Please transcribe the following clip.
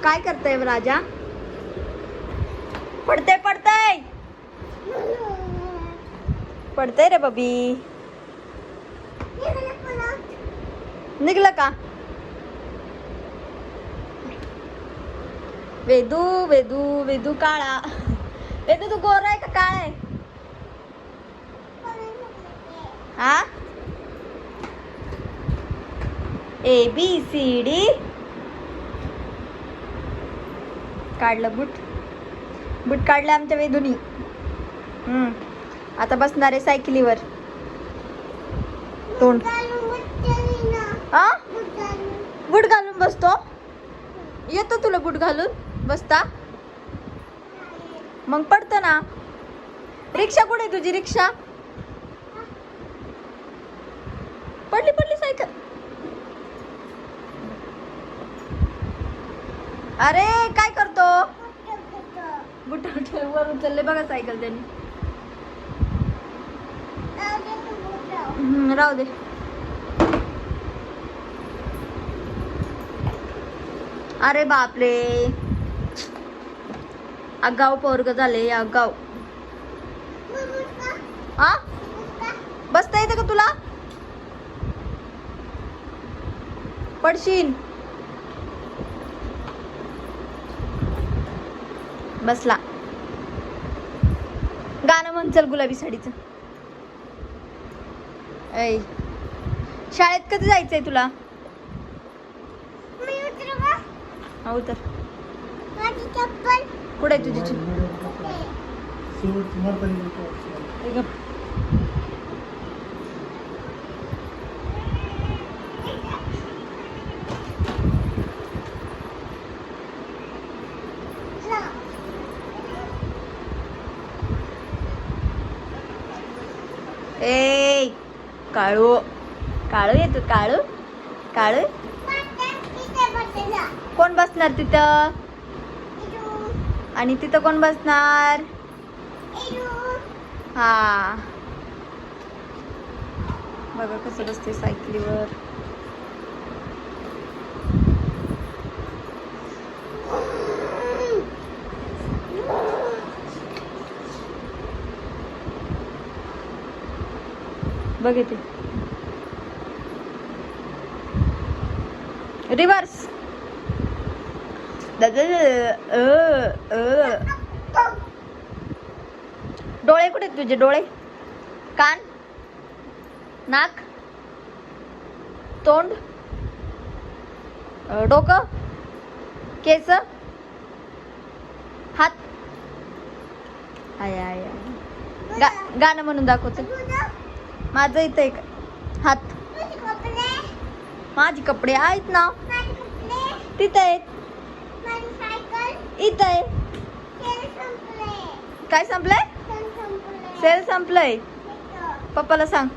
काय करतोय राजा? पडते पडतय पडतय रे बबी. निघलं का? वेदू वेदू वेदू काळा. वेदू तू गोरा आहे का काळा आहे? हा ABCD काढलं. बूट काढलं आमच्या वेदूनी. आता बसणार आहे सायकलीवर. तोंड हा बूट घालून बसतो. येतो तुला बूट घालून बसता? मग पडतं ना. रिक्षा कुठे तुझी? रिक्षा पडली सायकल. अरे काय करतो? बुट वर उचलले बघा सायकल त्यांनी. राहू दे. अरे बापरे, आगाव पोरग झाले आगाव. हा बसता येतं का तुला? पडशील. बसला. गाणं म्हण चल गुलाबी साडीचं. ऐ शाळेत कधी जायचंय तुला? हो तर कुठे तुझी? ए काळू काळू येतो. काळू काळू कोण बसणार तिथं? आणि तिथं कोण बसणार? हा बघा कसं बसते सायकलीवर. बघ ते रिवर्स. डोळे कुठे तुझे? डोळे, कान, नाक, तोंड, डोकं, केस, हात. आय आय गाणं म्हणून दाखवते. माझं इथं एक हात. माझे कपडे आहेत ना तिथं आहेत. इथं आहे. काय संपलंय? सेल संपलंय. पप्पाला सांग.